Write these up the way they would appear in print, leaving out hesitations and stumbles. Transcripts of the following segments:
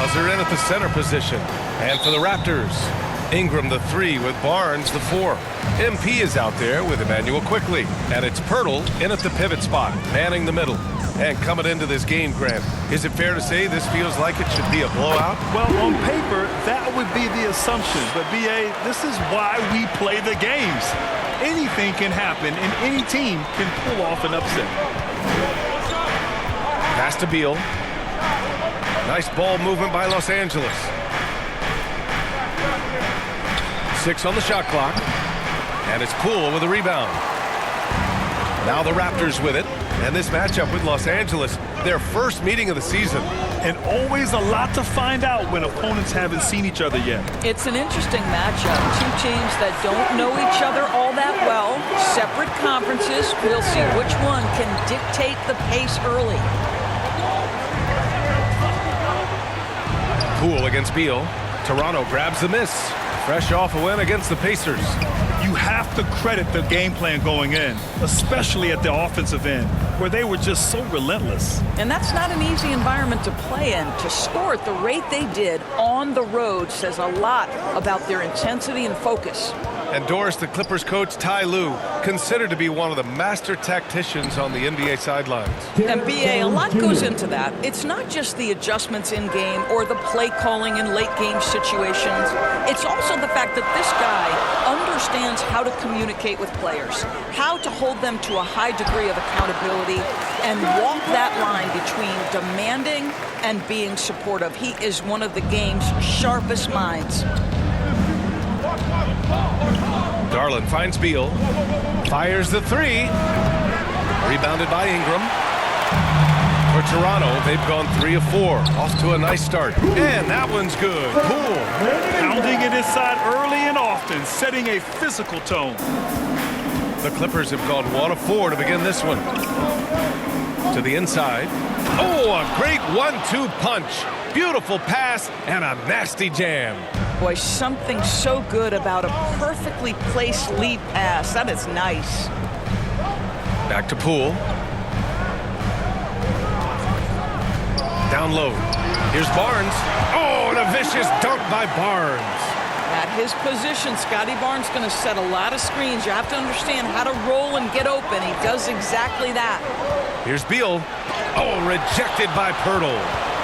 Draws her in at the center position. And for the Raptors, Ingram the 3 with Barnes the 4. MP is out there with Emmanuel Quickley. And it's Poeltl in at the pivot spot, manning the middle. And coming into this game, Grant, is it fair to say this feels like it should be a blowout? Well, on paper, that would be the assumption. But, B.A., this is why we play the games. Anything can happen, and any team can pull off an upset. Pass to Beal. Nice ball movement by Los Angeles. 6 on the shot clock. And it's Poole with a rebound. Now the Raptors with it. And this matchup with Los Angeles, their first meeting of the season. And always a lot to find out when opponents haven't seen each other yet. It's an interesting matchup. Two teams that don't know each other all that well. Separate conferences. We'll see which one can dictate the pace early. Poole against Beal. Toronto grabs the miss. Fresh off a win against the Pacers. You have to credit the game plan going in, especially at the offensive end, where they were just so relentless. And that's not an easy environment to play in. To score at the rate they did on the road says a lot about their intensity and focus. And Doris, the Clippers coach Ty Lue, considered to be one of the master tacticians on the NBA sidelines. And B.A., a lot goes into that. It's not just the adjustments in game or the play calling in late game situations. It's also the fact that this guy understands how to communicate with players, how to hold them to a high degree of accountability, and walk that line between demanding and being supportive. He is one of the game's sharpest minds. Garland finds Beal. Fires the 3. Rebounded by Ingram. For Toronto, they've gone 3 of 4. Off to a nice start. And that one's good. Poole. Pounding it inside early and often, setting a physical tone. The Clippers have gone 1 of 4 to begin this one. To the inside. Oh, a great 1-2 punch. Beautiful pass and a nasty jam. Boy, something so good about a perfectly placed lead pass. That is nice. Back to Poole. Down low. Here's Barnes. Oh, and a vicious dunk by Barnes. At his position, Scotty Barnes going to set a lot of screens. You have to understand how to roll and get open. He does exactly that. Here's Beal. Oh, rejected by Poeltl.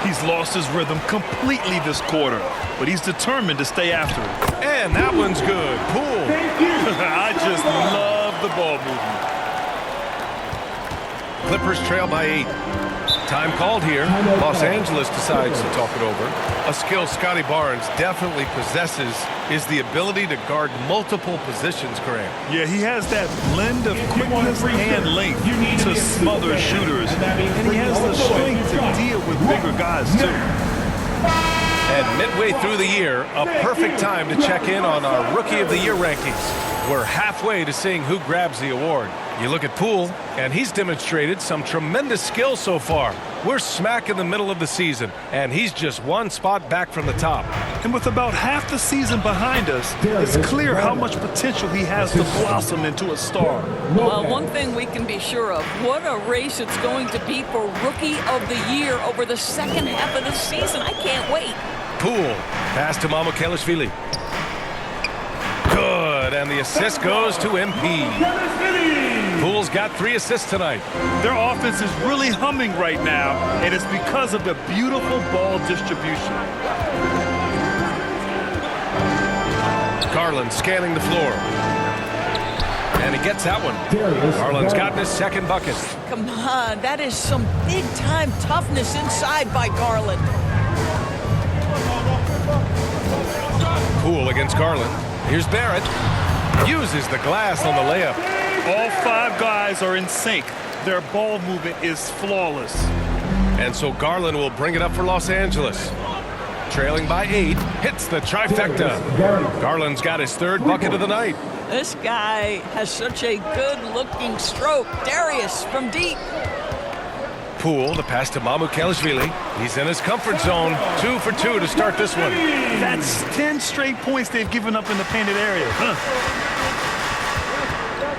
He's lost his rhythm completely this quarter, but he's determined to stay after it. And that one's good. Poole. I just love the ball movement. Clippers trail by 8. Time called here. Los Angeles decides to talk it over. A skill Scotty Barnes definitely possesses is the ability to guard multiple positions, Grant. Yeah, he has that blend of quickness and length to smother shooters. And he has the strength to deal with bigger guys, too. And midway through the year, a perfect time to check in on our Rookie of the Year rankings. We're halfway to seeing who grabs the award. You look at Poole, and he's demonstrated some tremendous skill so far. We're smack in the middle of the season, and he's just one spot back from the top. And with about half the season behind us, it's clear how much potential he has to blossom into a star. Well, one thing we can be sure of, what a race it's going to be for Rookie of the Year over the second half of the season. I can't wait. Poole, pass to Mamukelashvili. Good, and the assist goes to MP. Poole's got 3 assists tonight. Their offense is really humming right now, and it's because of the beautiful ball distribution. Garland scanning the floor. And he gets that one. Garland's gotten his second bucket. Come on, that is some big-time toughness inside by Garland. Poole against Garland. Here's Barrett. Uses the glass on the layup. All 5 guys are in sync. Their ball movement is flawless. And so Garland will bring it up for Los Angeles. Trailing by 8, hits the trifecta. Garland's got his 3rd bucket of the night. This guy has such a good-looking stroke. Darius from deep. Poole, the pass to Mamukelashvili. He's in his comfort zone. 2 for 2 to start this one. That's 10 straight points they've given up in the painted area.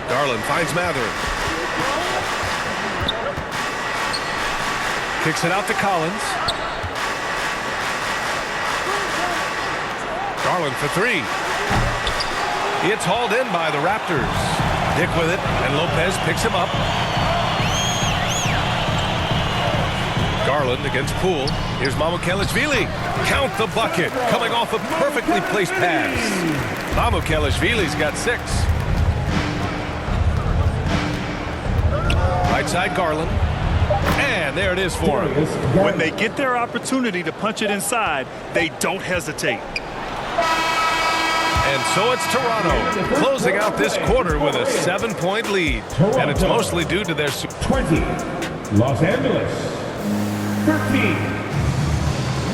Garland finds Mather. Kicks it out to Collins. Garland for three. It's hauled in by the Raptors. Dick with it, and Lopez picks him up. Garland against Poole. Here's Mamukelashvili. Count the bucket, coming off a perfectly placed pass. Mamukelashvili's got 6. Right side Garland. And there it is for him. When they get their opportunity to punch it inside, they don't hesitate. And so it's Toronto closing out this quarter with a 7-point lead. And it's mostly due to their 20. Los Angeles. 13.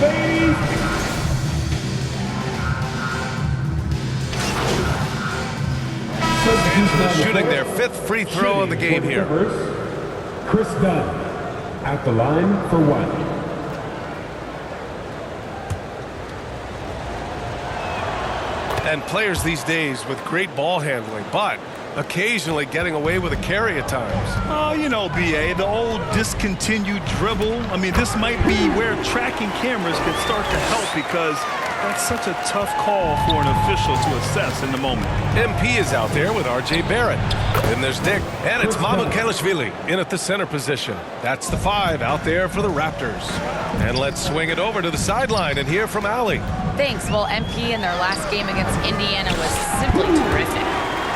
Ladies. Los Angeles shooting their 5th free throw of the game here. Chris Dunn at the line for 1. And players these days with great ball handling, but occasionally getting away with a carry at times. Oh, you know, BA, the old discontinued dribble. I mean, this might be where tracking cameras can start to help because that's such a tough call for an official to assess in the moment. MP is out there with R.J. Barrett. Then there's Dick, and it's Mamukelashvili in at the center position. That's the 5 out there for the Raptors. And let's swing it over to the sideline and hear from Allie. Thanks. Well, MP in their last game against Indiana was simply terrific.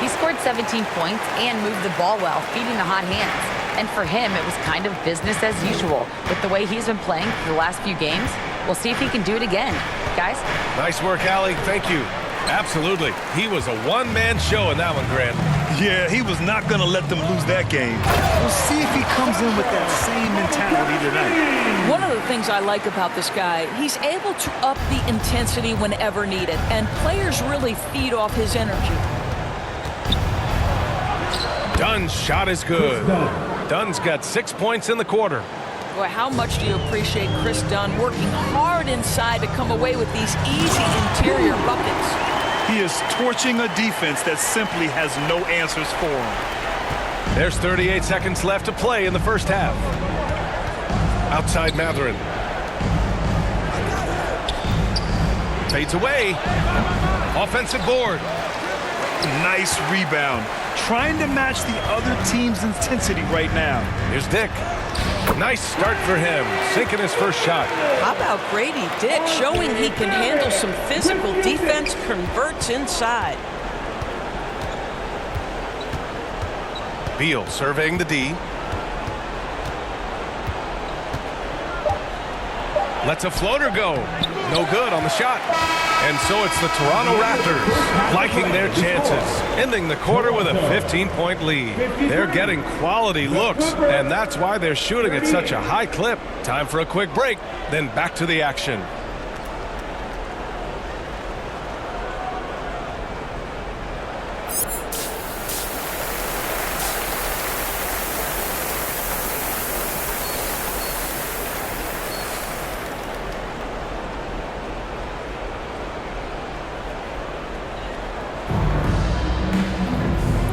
He scored 17 points and moved the ball well, feeding the hot hands. And for him, it was kind of business as usual. With the way he's been playing for the last few games, we'll see if he can do it again. Guys? Nice work, Allie. Thank you. Absolutely. He was a one-man show in that one, Grant. Yeah, he was not going to let them lose that game. We'll see if he comes in with that same mentality tonight. One of the things I like about this guy, he's able to up the intensity whenever needed, and players really feed off his energy. Dunn's shot is good. Dunn's got 6 points in the quarter. Boy, how much do you appreciate Chris Dunn working hard inside to come away with these easy interior buckets? He is torching a defense that simply has no answers for him. There's 38 seconds left to play in the first half. Outside Mathurin. Fades away. Offensive board. Nice rebound. Trying to match the other team's intensity right now. Here's Dick. Nice start for him. Sinking his first shot. How about Grady Dick showing he can handle some physical defense, converts inside. Beal surveying the D. Lets a floater go. No good on the shot. And so it's the Toronto Raptors liking their chances, ending the quarter with a 15-point lead. They're getting quality looks, and that's why they're shooting at such a high clip. Time for a quick break, then back to the action.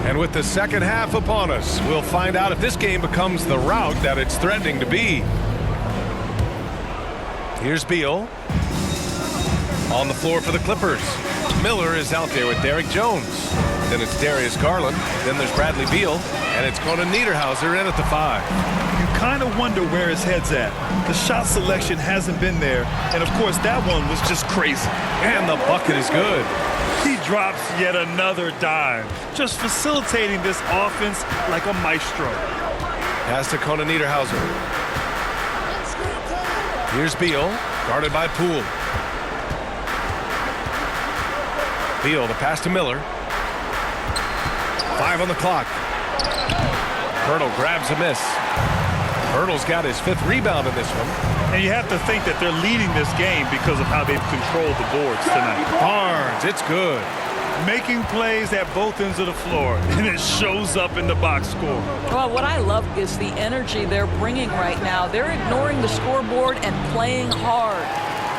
And with the second half upon us, we'll find out if this game becomes the rout that it's threatening to be. Here's Beal. On the floor for the Clippers. Miller is out there with Derrick Jones. Then it's Darius Garland. Then there's Bradley Beal. And it's Conan Niederhauser in at the 5. You kind of wonder where his head's at. The shot selection hasn't been there. And, of course, that one was just crazy. And the bucket is good. He drops yet another dime, just facilitating this offense like a maestro. Pass to Conan Niederhauser. Here's Beal, guarded by Poole. Beal, the pass to Miller. 5 on the clock. Hurdle grabs a miss. Hurdle's got his 5th rebound in this one. And you have to think that they're leading this game because of how they've controlled the boards tonight. Barnes, it's good. Making plays at both ends of the floor, and it shows up in the box score. Well, what I love is the energy they're bringing right now. They're ignoring the scoreboard and playing hard.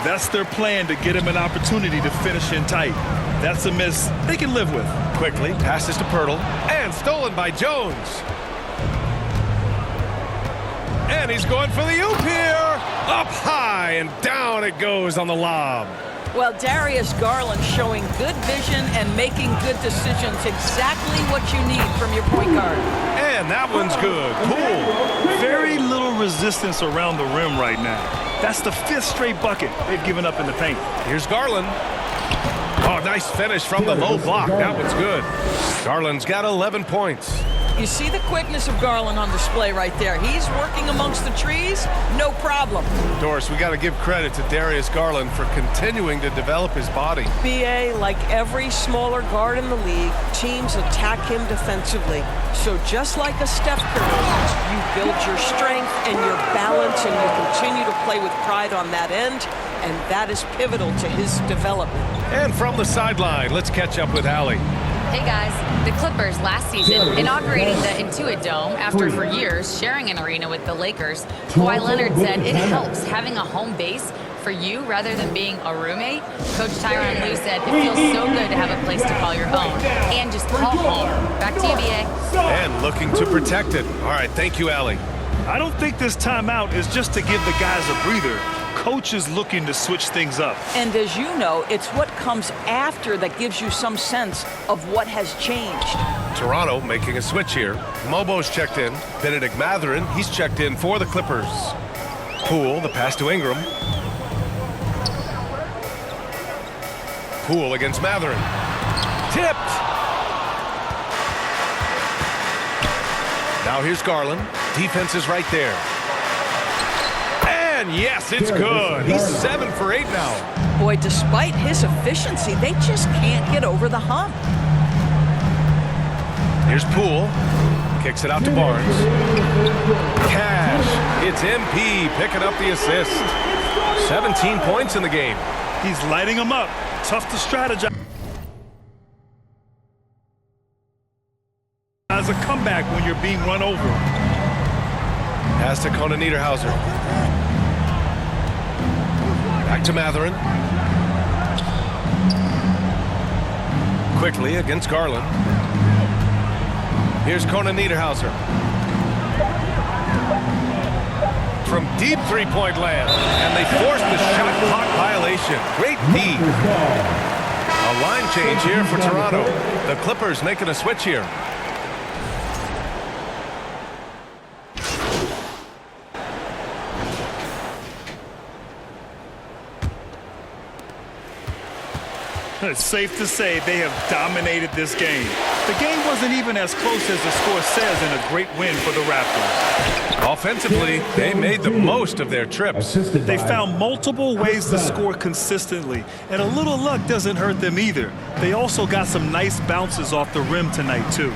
That's their plan to get him an opportunity to finish in tight. That's a miss they can live with. Quickly, passes to Pirtle, and stolen by Jones. And he's going for the oop here. Up high, and down it goes on the lob. Well, Darius Garland showing good vision and making good decisions. Exactly what you need from your point guard. And that one's good. Poole. Very little resistance around the rim right now. That's the 5th straight bucket they've given up in the paint. Here's Garland. Oh, nice finish from the low block. That one's good. Garland's got 11 points. You see the quickness of Garland on display right there. He's working amongst the trees, no problem. Doris, we got to give credit to Darius Garland for continuing to develop his body. BA, like every smaller guard in the league, teams attack him defensively. So just like a Steph Curry, you build your strength and your balance, and you continue to play with pride on that end, and that is pivotal to his development. And from the sideline, let's catch up with Allie. Hey guys, the Clippers last season inaugurating the Intuit Dome after for years sharing an arena with the Lakers. Kawhi Leonard said it helps having a home base for you rather than being a roommate. Coach Tyronn Lue said it feels so good to have a place to call your own and just call home. Back to you, BA. And looking to protect it. All right, thank you, Allie. I don't think this timeout is just to give the guys a breather. Coach is looking to switch things up. And as you know, it's what comes after that gives you some sense of what has changed. Toronto making a switch here. Mobo's checked in. Benedict Mathurin, he's checked in for the Clippers. Poole, the pass to Ingram. Poole against Mathurin. Tipped. Now here's Garland. Defense is right there. And yes, it's good. He's 7 for 8 now. Boy, despite his efficiency, they just can't get over the hump. Here's Poole. Kicks it out to Barnes. Cash. It's MP picking up the assist. 17 points in the game. He's lighting them up. Tough to strategize. As a comeback when you're being run over. Pass to Conan Niederhauser. Back to Mathurin. Quickly against Garland. Here's Conan Niederhauser. From deep three-point land. And they force the shot clock violation. Great D. A line change here for Toronto. The Clippers making a switch here. It's safe to say they have dominated this game. The game wasn't even as close as the score says, and a great win for the Raptors. Offensively, they made the most of their trips. They found multiple ways to score consistently, and a little luck doesn't hurt them either. They also got some nice bounces off the rim tonight, too.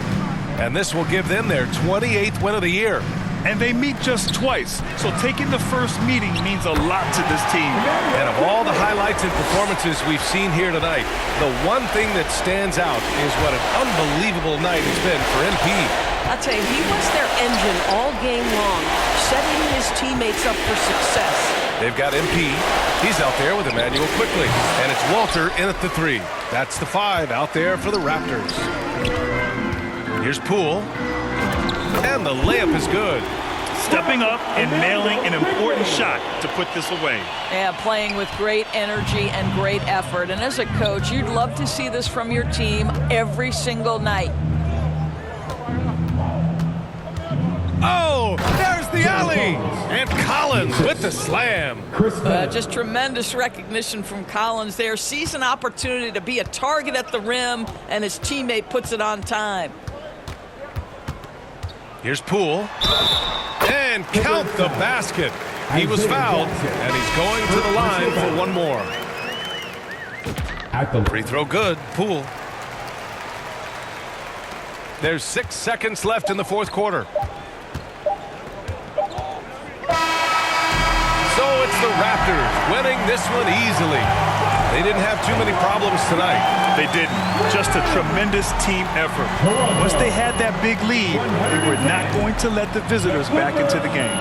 And this will give them their 28th win of the year. And they meet just twice, so taking the first meeting means a lot to this team. And of all the highlights and performances we've seen here tonight, the one thing that stands out is what an unbelievable night it's been for MP. I'll tell you, he was their engine all game long, setting his teammates up for success. They've got MP. He's out there with Emmanuel quickly. And it's Walter in at the 3. That's the 5 out there for the Raptors. Here's Poole. And the layup is good. Stepping up and nailing an important shot to put this away. Yeah, playing with great energy and great effort. And as a coach, you'd love to see this from your team every single night. Oh, there's the alley. And Collins with the slam. Just tremendous recognition from Collins there. Sees an opportunity to be a target at the rim, and his teammate puts it on time. Here's Poole. And count the basket. He was fouled, and he's going to the line for one more. Free throw good. Poole. There's 6 seconds left in the fourth quarter. So it's the Raptors winning this one easily. They didn't have too many problems tonight. They didn't. Just a tremendous team effort. Once they had that big lead, they were not going to let the visitors back into the game.